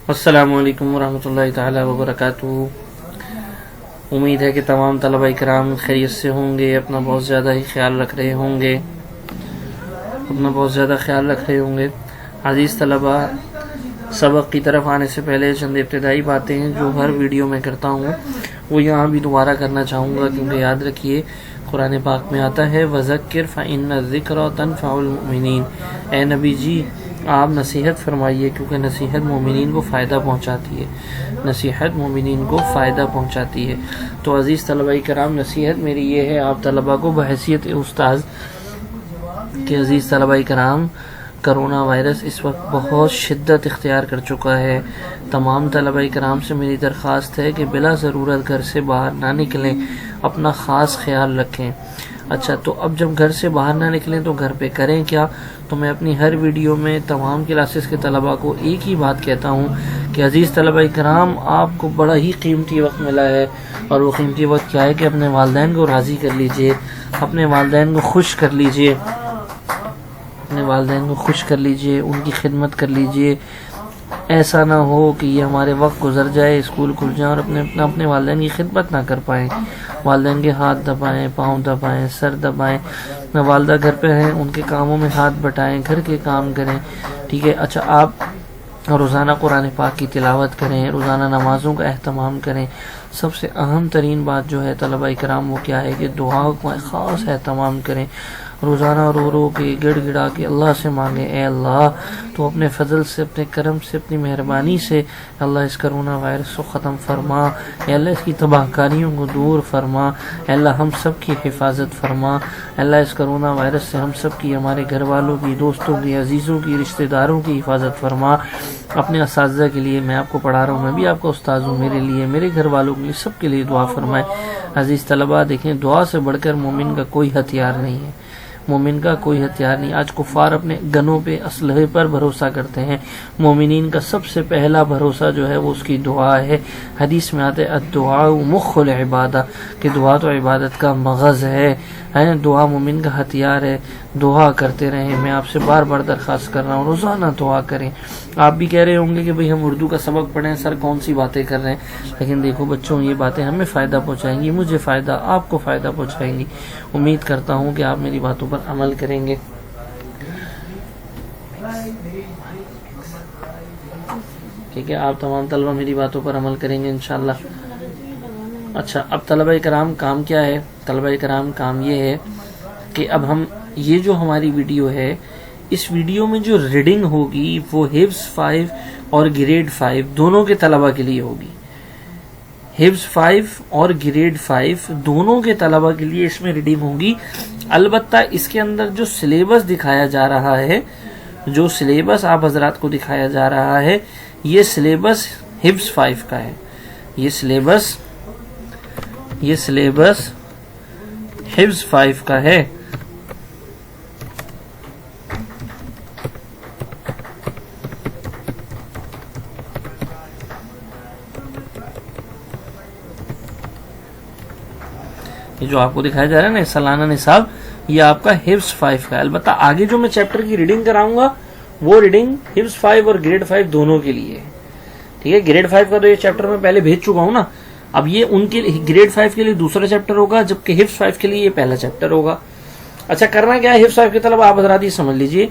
السلام علیکم ورحمۃ اللہ تعالی وبرکاتہ۔ امید ہے کہ تمام طلبہ کرام خیریت سے ہوں گے، اپنا بہت زیادہ ہی خیال رکھ رہے ہوں گے۔ عزیز طلبہ، سبق کی طرف آنے سے پہلے چند ابتدائی باتیں ہیں جو ہر ویڈیو میں کرتا ہوں وہ یہاں بھی دوبارہ کرنا چاہوں گا، کیونکہ یاد رکھیے قرآن پاک میں آتا ہے وَذَكِّرْ فَإِنَّ الذِّكْرَ تَنفَعُ الْمُؤْمِنِينَ۔ اے نبی جی آپ نصیحت فرمائیے، کیونکہ نصیحت مومنین کو فائدہ پہنچاتی ہے۔ تو عزیز طلبہ کرام، نصیحت میری یہ ہے آپ طلبہ کو بحیثیت استاذ کہ عزیز طلبہ کرام، کرونا وائرس اس وقت بہت شدت اختیار کر چکا ہے۔ تمام طلبہ کرام سے میری درخواست ہے کہ بلا ضرورت گھر سے باہر نہ نکلیں، اپنا خاص خیال رکھیں۔ اچھا، تو اب جب گھر سے باہر نہ نکلیں تو گھر پہ کریں کیا؟ تو میں اپنی ہر ویڈیو میں تمام کلاسز کے طلبہ کو ایک ہی بات کہتا ہوں کہ عزیز طلبہ کرام، آپ کو بڑا ہی قیمتی وقت ملا ہے، اور وہ قیمتی وقت کیا ہے کہ اپنے والدین کو راضی کر لیجئے، اپنے والدین کو خوش کر لیجئے، ان کی خدمت کر لیجئے۔ ایسا نہ ہو کہ یہ ہمارے وقت گزر جائے، اسکول کھل جائیں اور اپنے والدین کی خدمت نہ کر پائیں، والدین کے ہاتھ دبائیں، پاؤں دبائیں، سر دبائیں۔ والدہ گھر پہ ہیں، ان کے کاموں میں ہاتھ بٹائیں، گھر کے کام کریں، ٹھیک ہے؟ اچھا، آپ روزانہ قرآن پاک کی تلاوت کریں، روزانہ نمازوں کا اہتمام کریں۔ سب سے اہم ترین بات جو ہے طلبہ کرام وہ کیا ہے کہ دعا کا خاص اہتمام کریں۔ روزانہ رو رو کے گڑ گڑا کے اللہ سے مانگیں، اے اللہ تو اپنے فضل سے، اپنے کرم سے، اپنی مہربانی سے اللہ اس کرونا وائرس کو ختم فرما، اے اللہ اس کی تباہ کاریوں کو دور فرما، اے اللہ ہم سب کی حفاظت فرما، اے اللہ اس کرونا وائرس سے ہم سب کی، ہمارے گھر والوں کی، دوستوں کی، عزیزوں کی، رشتہ داروں کی حفاظت فرما۔ اپنے اساتذہ کے لیے، میں آپ کو پڑھا رہا ہوں، میں بھی آپ کا استاذ ہوں، میرے لیے، میرے گھر والوں کے لیے، سب کے لیے دعا فرمائے۔ عزیز طلبہ دیکھیں، دعا سے بڑھ کر مومن کا کوئی ہتھیار نہیں ہے، آج کفار اپنے گنوں پہ، اسلحے پر بھروسہ کرتے ہیں۔ مومنین کا سب سے پہلا بھروسہ جو ہے وہ اس کی دعا ہے۔ حدیث میں آتے الدعاء مخ العبادہ، کہ دعا تو عبادت کا مغز ہے، دعا مومن کا ہتھیار ہے۔ دعا کرتے رہیں، میں آپ سے بار بار درخواست کر رہا ہوں، روزانہ دعا کریں۔ آپ بھی کہہ رہے ہوں گے کہ بھئی ہم اردو کا سبق پڑھیں، سر کون سی باتیں کر رہے ہیں، لیکن دیکھو بچوں، یہ باتیں ہمیں فائدہ پہنچائیں گی، مجھے فائدہ، آپ کو فائدہ پہنچائیں گی۔ امید کرتا ہوں کہ آپ میری باتوں پر عمل کریں گے۔ ٹھیک ہے، آپ تمام طلبہ میری باتوں پر عمل کریں گے انشاءاللہ۔ اچھا، اب طلبہ کرام کام کیا ہے؟ طلبہ کرام کام یہ ہے کہ اب ہم یہ جو ہماری ویڈیو ہے، اس ویڈیو میں جو ریڈنگ ہوگی وہ حفظ 5 اور گریڈ 5 دونوں کے طلبہ کے لیے ہوگی۔ حفظ 5 اور گریڈ 5 دونوں کے طلبہ کے لیے اس میں ریڈنگ ہوگی۔ البتہ اس کے اندر جو سلیبس دکھایا جا رہا ہے، جو سلیبس آپ حضرات کو دکھایا جا رہا ہے، یہ سلیبس حفظ 5 کا ہے۔ یہ سلیبس حفظ 5 کا ہے۔ یہ جو آپ کو دکھایا جا رہا ہے نا سالانہ نصاب، یہ آپ کا حفظ 5 کا ہے۔ البتہ آگے جو میں چیپٹر کی ریڈنگ کراؤں گا وہ ریڈنگ حفظ 5 اور گریڈ 5 دونوں کے لیے ہے، ٹھیک ہے؟ گریڈ 5 کا تو یہ چیپٹر میں پہلے بھیج چکا ہوں نا، اب یہ ان کے گریڈ 5 کے لیے دوسرا چیپٹر ہوگا، جبکہ حفظ 5 کے لیے یہ پہلا چیپٹر ہوگا۔ اچھا، کرنا کیا ہے حفظ 5 کے طلبہ؟ آپ حضرات یہ سمجھ لیجئے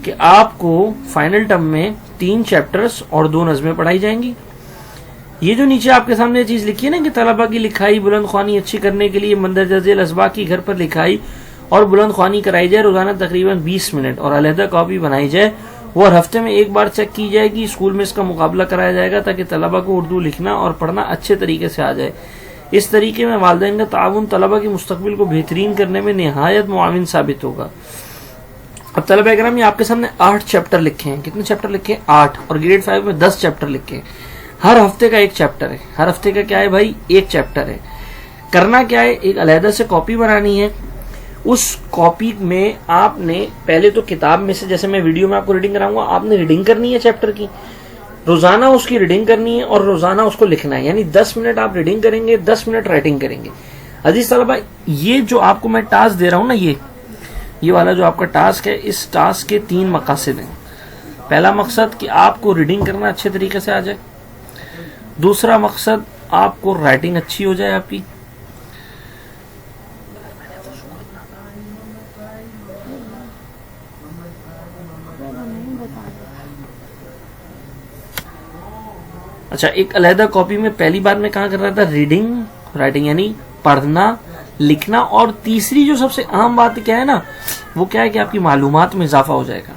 کہ آپ کو فائنل ٹرم میں 3 چیپٹرز اور 2 نظمیں پڑھائی جائیں گی۔ یہ جو نیچے آپ کے سامنے چیز لکھی ہے نا کہ طلبہ کی لکھائی بلند خوانی اچھی کرنے کے لیے مندرجہ ذیل اسباق کی گھر پر لکھائی اور بلند خوانی کرائی جائے، روزانہ تقریباً 20 منٹ، اور علیحدہ کاپی بنائی جائے، وہ ہر ہفتے میں ایک بار چیک کی جائے گی۔ اسکول میں اس کا مقابلہ کرایا جائے گا تاکہ طلبہ کو اردو لکھنا اور پڑھنا اچھے طریقے سے آ جائے۔ اس طریقے میں والدین کا تعاون طلبہ کے مستقبل کو بہترین کرنے میں نہایت معاون ثابت ہوگا۔ اب طلبہ کرام، یہ آپ کے سامنے 8 چیپٹر لکھے ہیں۔ کتنے چیپٹر لکھے ہیں؟ 8، اور گریڈ 5 میں 10 چیپٹر لکھے ہیں۔ ہر ہفتے کا ایک چیپٹر ہے۔ ہر ہفتے کا کیا ہے بھائی؟ ایک چیپٹر ہے۔ کرنا کیا ہے؟ ایک علیحدہ سے کاپی بنانی ہے۔ اس کاپی میں آپ نے پہلے تو کتاب میں سے، جیسے میں ویڈیو میں آپ کو ریڈنگ کراؤں گا، آپ نے ریڈنگ کرنی ہے چیپٹر کی، روزانہ اس کی ریڈنگ کرنی ہے اور روزانہ اس کو لکھنا ہے، یعنی 10 منٹ آپ ریڈنگ کریں گے، 10 منٹ رائٹنگ کریں گے۔ عزیز طلبہ، یہ جو آپ کو میں ٹاسک دے رہا ہوں نا، یہ والا جو آپ کا ٹاسک ہے، اس ٹاسک کے 3 مقاصد ہیں۔ پہلا مقصد کہ آپ کو ریڈنگ کرنا اچھے طریقے سے آ جائے، دوسرا مقصد آپ کو رائٹنگ اچھی ہو جائے آپ کی، اچھا ایک علیحدہ کاپی میں پہلی بار میں کہاں کر رہا تھا ریڈنگ رائٹنگ یعنی پڑھنا لکھنا، اور تیسری جو سب سے اہم بات کیا ہے نا وہ کیا ہے کہ آپ کی معلومات میں اضافہ ہو جائے گا.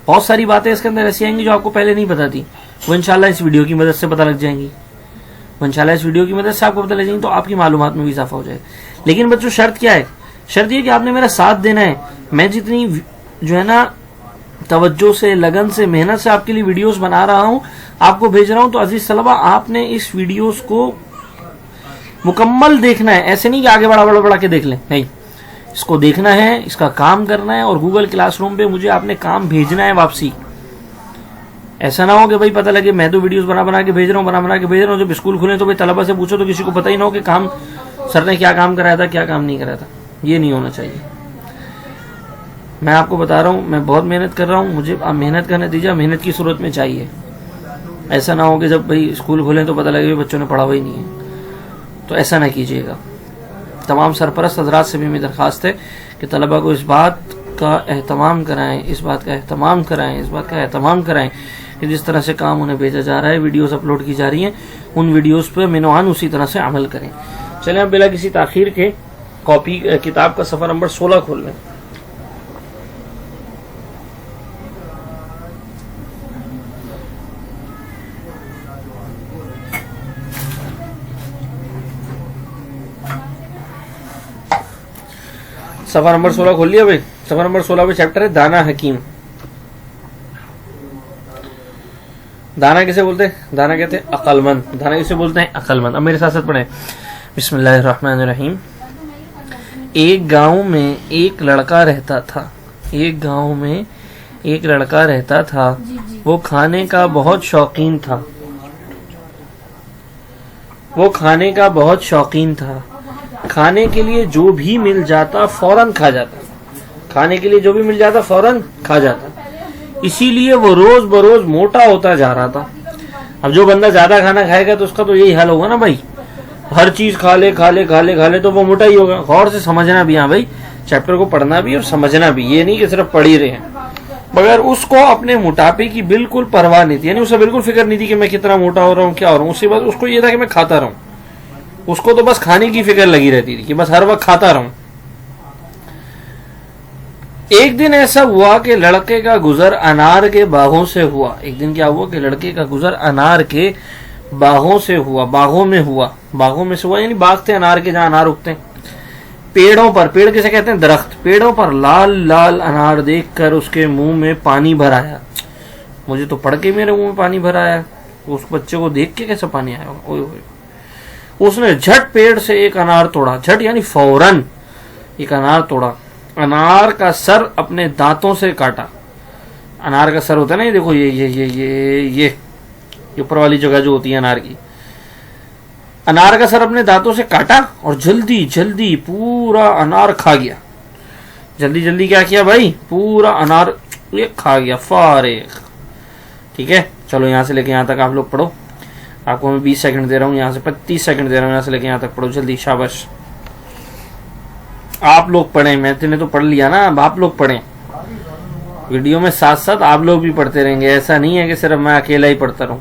بہت ساری باتیں اس کے اندر ایسی آئیں گی جو آپ کو پہلے نہیں پتا تھی، وہ انشاءاللہ اس ویڈیو کی مدد سے پتہ لگ جائیں گی، وہ انشاءاللہ اس ویڈیو کی مدد سے آپ کو پتہ لگ جائیں گی، تو آپ کی معلومات میں بھی اضافہ ہو جائے گا. لیکن بچوں شرط کیا ہے؟ شرط یہ کہ آپ نے میرا ساتھ دینا ہے. میں جتنی جو ہے نا توجہ سے لگن سے محنت سے آپ کے لیے ویڈیوز بنا رہا ہوں، آپ کو بھیج رہا ہوں، تو عزیز طلبہ آپ نے اس ویڈیوز کو مکمل دیکھنا ہے. ایسے نہیں کہ آگے بڑھا کے دیکھ لیں، نہیں، اس کو دیکھنا ہے، اس کا کام کرنا ہے، اور گوگل کلاس روم پہ مجھے آپ نے کام بھیجنا ہے واپسی. ایسا نہ ہو کہ بھائی پتہ لگے میں تو ویڈیوز بنا کے بھیج رہا ہوں، جب اسکول کھلے تو بھائی طلبہ سے پوچھو تو کسی کو پتہ ہی نہ ہو کہ کام سر نے کیا کام کرایا تھا کیا کام نہیں کرایا تھا. یہ نہیں ہونا چاہیے. میں آپ کو بتا رہا ہوں میں بہت محنت کر رہا ہوں، مجھے محنت کا نتیجہ محنت کی صورت میں چاہیے. ایسا نہ ہو کہ جب بھائی اسکول کھلیں تو پتہ لگے بچوں نے پڑھا ہوا ہی نہیں ہے، تو ایسا نہ کیجیے گا. تمام سرپرست حضرات سے بھی میری درخواست ہے کہ طلبہ کو اس بات کا اہتمام کرائیں کہ جس طرح سے کام انہیں بھیجا جا رہا ہے، ویڈیوز اپلوڈ کی جا رہی ہیں، ان ویڈیوز پہ مینوان اسی طرح سے عمل کریں. چلیں اب بلا کسی تاخیر کے کتاب کا صفحہ نمبر 16 کھول لیں. صفحہ نمبر 16 کھول لیا بھائی. صفحہ نمبر 16 پہ چیپٹر ہے دانا حکیم. دانا کسے بولتے ہیں؟ دانا کہتے ہیں عقل مند. دانا کسے بولتے ہیں؟ عقل مند. اب میرے ساتھ پڑھیں بسم اللہ الرحمن الرحیم. ایک گاؤں میں ایک لڑکا رہتا تھا. ایک گاؤں میں ایک لڑکا رہتا تھا. وہ کھانے کا بہت شوقین تھا. وہ کھانے کا بہت شوقین تھا. کھانے کے لیے جو بھی مل جاتا فوراً کھا جاتا. کھانے کے لیے جو بھی مل جاتا فوراً کھا جاتا. اسی لیے وہ روز بروز موٹا ہوتا جا رہا تھا. اب جو بندہ زیادہ کھانا کھائے گا تو اس کا تو یہی حال ہوگا نا بھائی، ہر چیز کھا لے تو وہ موٹا ہی ہوگا. غور سے سمجھنا بھی، ہاں بھائی چیپٹر کو پڑھنا بھی اور سمجھنا بھی، یہ نہیں کہ صرف پڑھ ہی رہے ہیں. مگر اس کو اپنے موٹاپے کی بالکل پرواہ نہیں تھی، یعنی اسے بالکل فکر نہیں تھی کہ میں کتنا موٹا ہو رہا ہوں کیا ہو رہا ہوں. اس کے بعد اس کو یہ تھا کہ میں کھاتا رہوں. اس کو تو بس کھانے کی فکر لگی رہتی تھی کہ بس ہر وقت کھاتا رہوں. ایک دن ایسا ہوا کہ لڑکے کا گزر انار کے باغوں سے ہوا. ایک دن کیا ہوا کہ لڑکے کا گزر انار کے باغوں سے ہوا. باغوں میں سے ہوا یعنی باغ تھے انار کے جہاں انار اگتے ہیں. پیڑوں پر، پیڑ کسے کہتے ہیں؟ درخت. پیڑوں پر لال لال انار دیکھ کر اس کے منہ میں پانی بھر آیا. مجھے تو پڑھ کے میرے منہ میں پانی بھر آیا. اس بچے کو دیکھ کے کیسا پانی آیا؟ اوئے ہوئے. اس نے جھٹ پیڑ سے ایک انار توڑا. جھٹ یعنی فوراً ایک انار توڑا. انار کا سر اپنے دانتوں سے کاٹا. انار کا سر ہوتا ہے نا، یہ دیکھو یہ اوپر والی جگہ جو ہوتی ہے انار کی. انار کا سر اپنے دانتوں سے کاٹا اور جلدی جلدی پورا انار کھا گیا. جلدی کیا کیا بھائی؟ پورا انار یہ کھا گیا فارغ. ٹھیک ہے، چلو یہاں سے لے کے یہاں تک آپ لوگ پڑھو. آپ کو میں 20 سیکنڈ دے رہا ہوں، یہاں سے 35 سیکنڈ دے رہا ہوں، یہاں سے لے کے یہاں تک پڑھو جلدی. شاباش. آپ لوگ پڑھیں، میں نے تو پڑھ لیا نا، اب آپ لوگ پڑھیں. ویڈیو میں ساتھ ساتھ آپ لوگ بھی پڑھتے رہیں گے. ایسا نہیں ہے کہ صرف میں اکیلا ہی پڑھتا رہوں.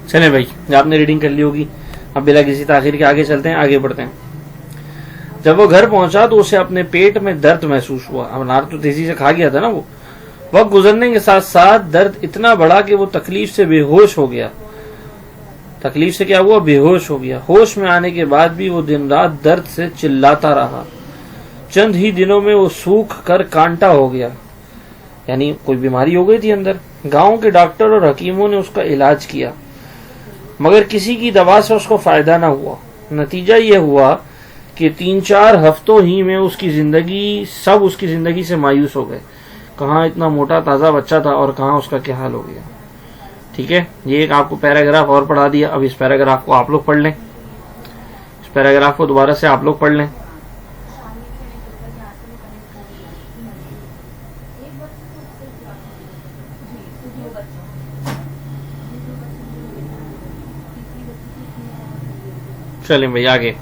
چلیں بھائی، آپ نے ریڈنگ کر لی ہوگی، اب بلا کسی تاخیر کے آگے چلتے ہیں، آگے بڑھتے ہیں. جب وہ گھر پہنچا تو اسے اپنے پیٹ میں درد محسوس ہوا. اب انار تو تیزی سے کھا گیا تھا نا. وہ وقت گزرنے کے ساتھ ساتھ درد اتنا بڑھا کہ وہ تکلیف سے بے ہوش ہو گیا. تکلیف سے کیا ہوا؟ بے ہوش ہو گیا. ہوش میں آنے کے بعد بھی وہ دن رات درد سے چلاتا رہا. چند ہی دنوں میں وہ سوکھ کر کانٹا ہو گیا، یعنی کوئی بیماری ہو گئی تھی اندر. گاؤں کے ڈاکٹر اور حکیموں نے اس کا علاج کیا مگر کسی کی دوا سے اس کو فائدہ نہ ہوا. نتیجہ یہ ہوا کہ 3-4 ہفتوں ہی میں اس کی زندگی سے مایوس ہو گئے. کہاں اتنا موٹا تازہ بچہ تھا اور کہاں اس کا کیا حال ہو گیا. ٹھیک ہے، یہ ایک آپ کو پیراگراف اور پڑھا دیا. اب اس پیراگراف کو آپ لوگ پڑھ لیں، اس پیراگراف کو دوبارہ سے آپ لوگ پڑھ لیں. چلیں بھائی آگے.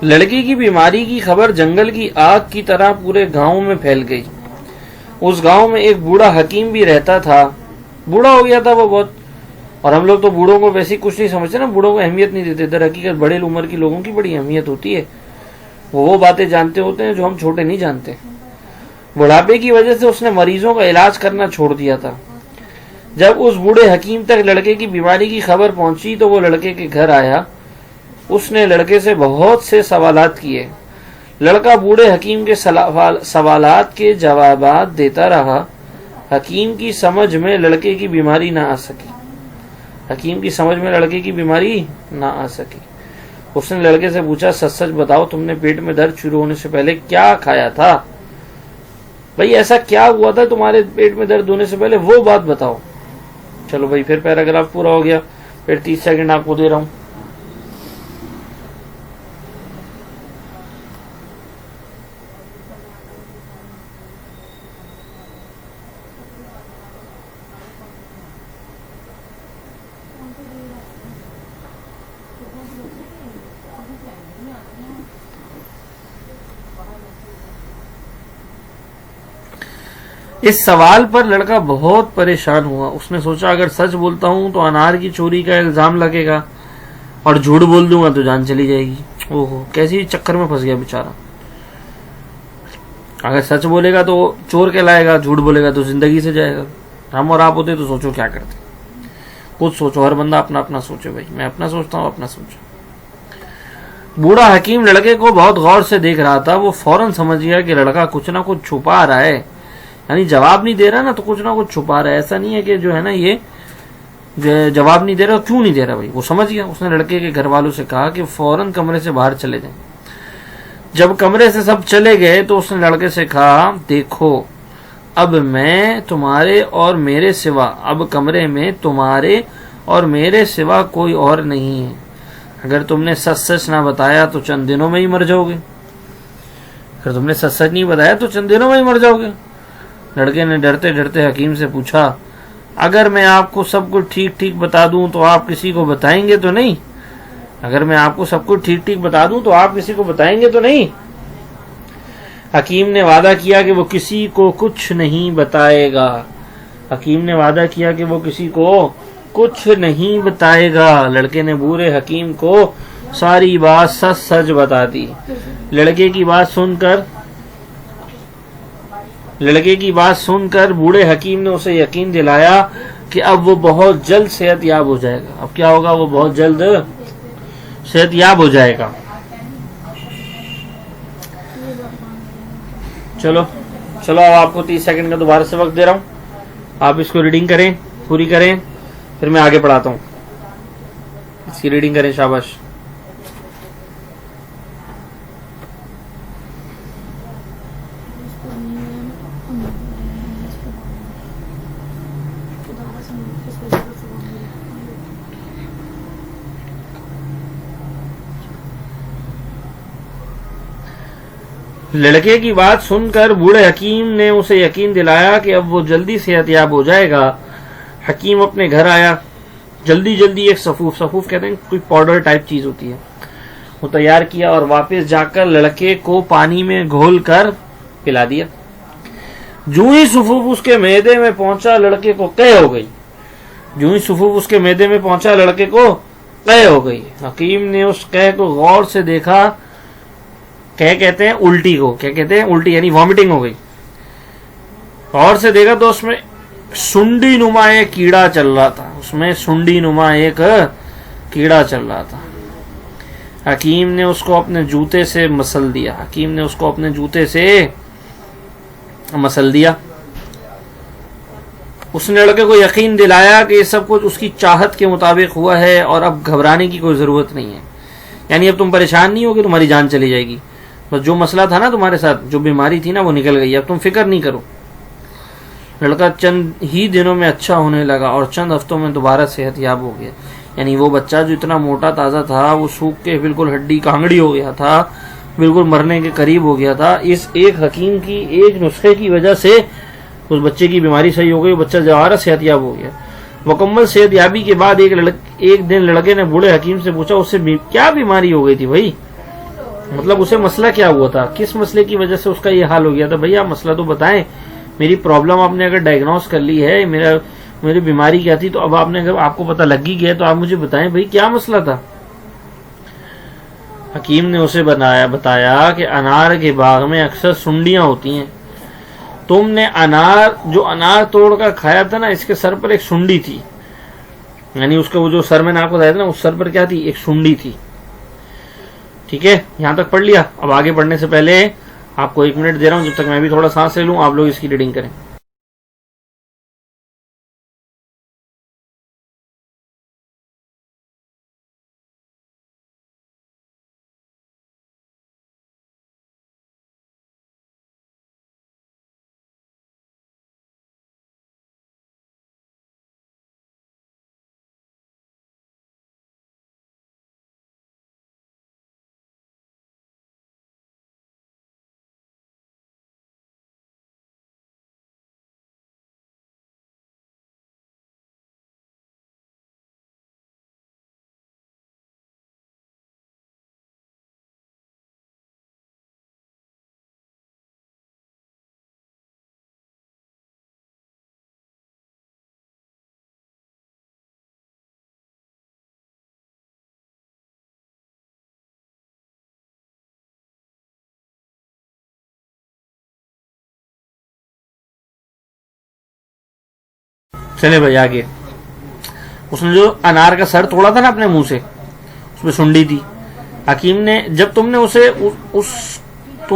لڑکی کی بیماری کی خبر جنگل کی آگ کی طرح پورے گاؤں میں پھیل گئی. اس گاؤں میں ایک بوڑھا حکیم بھی رہتا تھا. بوڑھا ہو گیا تھا وہ بہت، اور ہم لوگ تو بوڑھوں کو ویسے کچھ نہیں سمجھتے نا، بوڑھوں کو اہمیت نہیں دیتے. در حقیقت بڑے عمر کی لوگوں کی بڑی اہمیت ہوتی ہے. وہ باتیں جانتے ہوتے ہیں جو ہم چھوٹے نہیں جانتے. بڑھاپے کی وجہ سے اس نے مریضوں کا علاج کرنا چھوڑ دیا تھا. جب اس بوڑھے حکیم تک لڑکے کی بیماری کی خبر پہنچی تو وہ لڑکے کے گھر آیا. اس نے لڑکے سے بہت سے سوالات کیے. لڑکا بوڑھے حکیم کے سوالات کے جوابات دیتا رہا. حکیم کی سمجھ میں لڑکے کی بیماری نہ آ سکی. اس نے لڑکے سے پوچھا، سچ سچ بتاؤ، تم نے پیٹ میں درد شروع ہونے سے پہلے کیا کھایا تھا؟ بھئی ایسا کیا ہوا تھا تمہارے پیٹ میں درد ہونے سے پہلے، وہ بات بتاؤ. چلو بھائی، پھر پیراگراف پورا ہو گیا. پھر 30 سیکنڈ آپ کو دے رہا ہوں. اس سوال پر لڑکا بہت پریشان ہوا. اس نے سوچا اگر سچ بولتا ہوں تو انار کی چوری کا الزام لگے گا، اور جھوٹ بول دوں گا تو جان چلی جائے گی. اوہو، کیسی چکر میں پھنس گیا بیچارہ. اگر سچ بولے گا تو چور کہلائے گا، جھوٹ بولے گا تو زندگی سے جائے گا. ہم اور آپ ہوتے تو سوچو کیا کرتے. خود سوچو، ہر بندہ اپنا اپنا سوچے. بھائی میں اپنا سوچتا ہوں، اپنا سوچو. بوڑھا حکیم لڑکے کو بہت غور سے دیکھ رہا تھا. وہ فوراً سمجھ گیا کہ لڑکا کچھ نہ کچھ چھپا رہا ہے، یعنی جواب نہیں دے رہا نا تو کچھ نہ کچھ چھپا رہا ہے. ایسا نہیں ہے کہ جو ہے نا یہ جواب نہیں دے رہا. کیوں نہیں دے رہا بھائی؟ وہ سمجھ گیا. اس نے لڑکے کے گھر والوں سے کہا کہ فوراً کمرے سے باہر چلے جائیں. جب کمرے سے سب چلے گئے تو اس نے لڑکے سے کہا، دیکھو اب میں تمہارے اور میرے سوا، اب کمرے میں تمہارے اور میرے سوا کوئی اور نہیں ہے. اگر تم نے سچ سچ نہ بتایا تو چند دنوں میں ہی مر جاؤ گے. اگر تم نے سچ سچ نہیں بتایا تو چند دنوں میں ہی مر جاؤ گے. لڑکے نے ڈرتے ڈرتے حکیم سے پوچھا، اگر میں آپ کو سب کچھ ٹھیک ٹھیک بتا دوں تو آپ کسی کو بتائیں گے تو نہیں؟ اگر میں آپ کو سب کچھ ٹھیک ٹھیک بتا دوں تو آپ کسی کو بتائیں گے تو نہیں؟ حکیم نے وعدہ کیا کہ وہ کسی کو کچھ نہیں بتائے گا. حکیم نے وعدہ کیا کہ وہ کسی کو کچھ نہیں بتائے گا. لڑکے نے بوڑھے حکیم کو ساری بات سچ سچ بتا دی. لڑکے کی بات سن کر بوڑھے حکیم نے اسے یقین دلایا کہ اب وہ بہت جلد صحت یاب ہو جائے گا. اب کیا ہوگا؟ وہ بہت جلد صحت یاب ہو جائے گا. چلو اب آپ کو 30 سیکنڈ کا دوبارہ سے وقت دے رہا ہوں. آپ اس کو ریڈنگ کریں، پوری کریں، پھر میں آگے پڑھاتا ہوں. اس کی ریڈنگ کریں. شاباش. لڑکے کی بات سن کر بوڑھے حکیم نے اسے یقین دلایا کہ اب وہ جلدی صحت یاب ہو جائے گا. حکیم اپنے گھر آیا. جلدی ایک صفوف کہتے ہیں کوئی پاؤڈر ٹائپ چیز ہوتی ہے، وہ تیار کیا اور واپس جا کر لڑکے کو پانی میں گھول کر پلا دیا. جو ہی صفوف اس کے معدے میں پہنچا لڑکے کو قے ہو گئی. جو ہی صفوف اس کے میدے میں پہنچا لڑکے کو قے ہو گئی. حکیم نے اس قے کو غور سے دیکھا. قے کہتے ہیں الٹی کو, کیا کہتے ہیں الٹی, یعنی وامٹنگ ہو گئی. غور سے دیکھا تو اس میں سنڈی نما ایک کیڑا چل رہا تھا. اس میں سنڈی نما ایک کیڑا چل رہا تھا. حکیم نے اس کو اپنے جوتے سے مسل دیا. حکیم نے اس کو اپنے جوتے سے مسل دیا. اس نے لڑکے کو یقین دلایا کہ یہ سب کچھ اس کی چاہت کے مطابق ہوا ہے اور اب گھبرانے کی کوئی ضرورت نہیں ہے. یعنی اب تم پریشان نہیں ہوگے, تمہاری جان چلی جائے گی. بس جو مسئلہ تھا نا تمہارے ساتھ, جو بیماری تھی نا, وہ نکل گئی, اب تم فکر نہیں کرو. لڑکا چند ہی دنوں میں اچھا ہونے لگا اور چند ہفتوں میں دوبارہ صحت یاب ہو گیا. یعنی وہ بچہ جو اتنا موٹا تازہ تھا وہ سوکھ کے بالکل ہڈی کانگڑی ہو گیا تھا, بالکل مرنے کے قریب ہو گیا تھا. اس ایک حکیم کی ایک نسخے کی وجہ سے اس بچے کی بیماری صحیح ہو گئی, بچہ دوبارہ صحت یاب ہو گیا. مکمل صحت یابی کے بعد ایک دن لڑکے نے بوڑھے حکیم سے پوچھا اس سے کیا بیماری ہو گئی تھی بھائی, مطلب اسے مسئلہ کیا ہوا تھا, کس مسئلے کی وجہ سے اس کا یہ حال ہو گیا تھا. بھائی آپ مسئلہ تو بتائیں, میری پرابلم آپ نے اگر ڈائگنوز کر لی ہے, میری بیماری کیا تھی, تو اب آپ کو پتہ لگ ہی گیا, تو آپ مجھے بتائیں بھائی کیا مسئلہ تھا. حکیم نے اسے بتایا کہ انار کے باغ میں اکثر سنڈیاں ہوتی ہیں. تم نے جو انار توڑ کر کھایا تھا نا, اس کے سر پر ایک سنڈی تھی. یعنی اس کا وہ جو سر میں نے آپ کو بتایا تھا نا, اس سر پر کیا تھی, ایک سنڈی تھی. ٹھیک ہے, یہاں تک پڑھ لیا. اب آگے پڑھنے سے پہلے آپ کو 1 منٹ دے رہا ہوں, جب تک میں بھی تھوڑا سانس لے لوں, آپ لوگ اس کی ریڈنگ کریں. چلے بھائی آگے. اس نے جو انار کا سر توڑا تھا نا اپنے منہ سے, اس میں سنڈی تھی. حکیم نے جب تم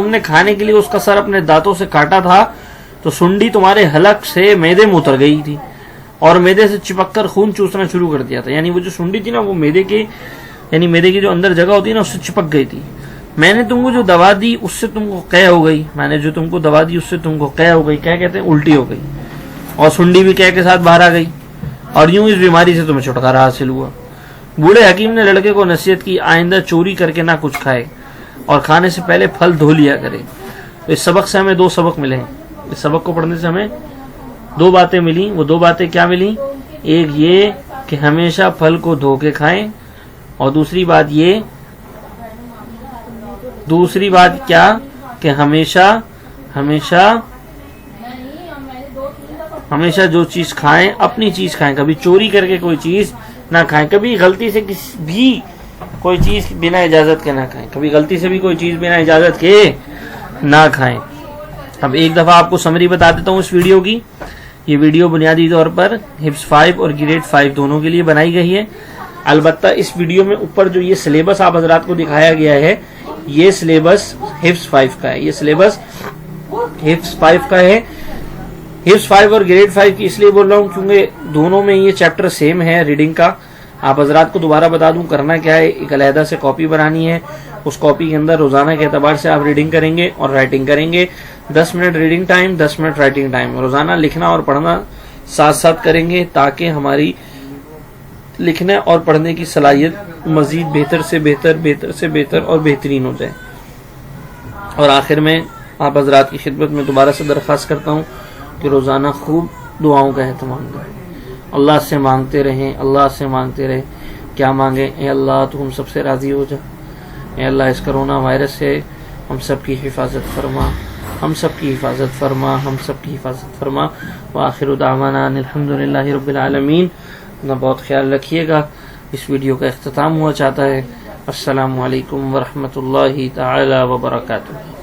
نے کھانے کے لیے اس کا سر اپنے دانتوں سے کاٹا تھا تو سنڈی تمہارے حلق سے میدے میں اتر گئی تھی اور میدے سے چپک کر خون چوسنا شروع کر دیا تھا. یعنی وہ جو سنڈی تھی نا, وہ میدے کی جو اندر جگہ ہوتی ہے نا, اس سے چپک گئی تھی. میں نے تم کو جو دوا دی اس سے تم کو قے ہو گئی. میں نے جو تم کو دوا دی اس سے تم کو قے ہو گئی. کیا کہتے ہیں, الٹی ہو گئی. اور سنڈی بھی قے کے ساتھ باہر آ گئی, اور یوں اس بیماری سے تمہیں چھٹکارا حاصل ہوا. بوڑھے حکیم نے لڑکے کو نصیحت کی, آئندہ چوری کر کے نہ کچھ کھائے اور کھانے سے پہلے پھل دھو لیا کرے. اس سبق سے ہمیں 2 سبق ملے ہیں. اس سبق کو پڑھنے سے ہمیں 2 باتیں ملی. وہ 2 باتیں کیا ملی, ایک یہ کہ ہمیشہ پھل کو دھو کے کھائیں, اور دوسری بات کیا کہ ہمیشہ جو چیز کھائیں اپنی چیز کھائیں, کبھی چوری کر کے کوئی چیز نہ کھائیں, کبھی غلطی سے بھی کوئی چیز بنا اجازت کے نہ کھائیں, کبھی غلطی سے بھی کوئی چیز بنا اجازت کے نہ کھائیں. اب ایک دفعہ آپ کو سمری بتا دیتا ہوں اس ویڈیو کی. یہ ویڈیو بنیادی طور پر حفظ 5 اور گریڈ 5 دونوں کے لیے بنائی گئی ہے. البتہ اس ویڈیو میں اوپر جو یہ سلیبس آپ حضرات کو دکھایا گیا ہے, یہ سلیبس حفظ 5 کا ہے. یہ سلیبس حفظ 5 کا ہے. حفظ 5 اور گریڈ 5 کی اس لیے بول رہا ہوں کیونکہ دونوں میں یہ چیپٹر سیم ہے ریڈنگ کا. آپ حضرات کو دوبارہ بتا دوں, کرنا کیا ہے, ایک علیحدہ سے کاپی بنانی ہے. اس کاپی کے اندر روزانہ کے اعتبار سے آپ ریڈنگ کریں گے اور رائٹنگ کریں گے. 10 minute reading time, 10 minute writing time. روزانہ لکھنا اور پڑھنا ساتھ ساتھ کریں گے تاکہ ہماری لکھنے اور پڑھنے کی صلاحیت مزید بہتر سے بہتر اور بہترین ہو جائے. اور آخر میں آپ حضرات کی خدمت میں دوبارہ سے درخواست کرتا ہوں کہ روزانہ خوب دعاؤں کا اہتمام کریں. اللہ سے مانگتے رہیں. کیا مانگیں, اے اللہ تو ہم سب سے راضی ہو جا. اے اللہ اس کرونا وائرس سے ہم سب کی حفاظت فرما. وآخر دعوانا الحمدللہ رب العالمین. اپنا بہت خیال رکھیے گا. اس ویڈیو کا اختتام ہوا چاہتا ہے. السلام علیکم ورحمۃ اللہ تعالی وبرکاتہ.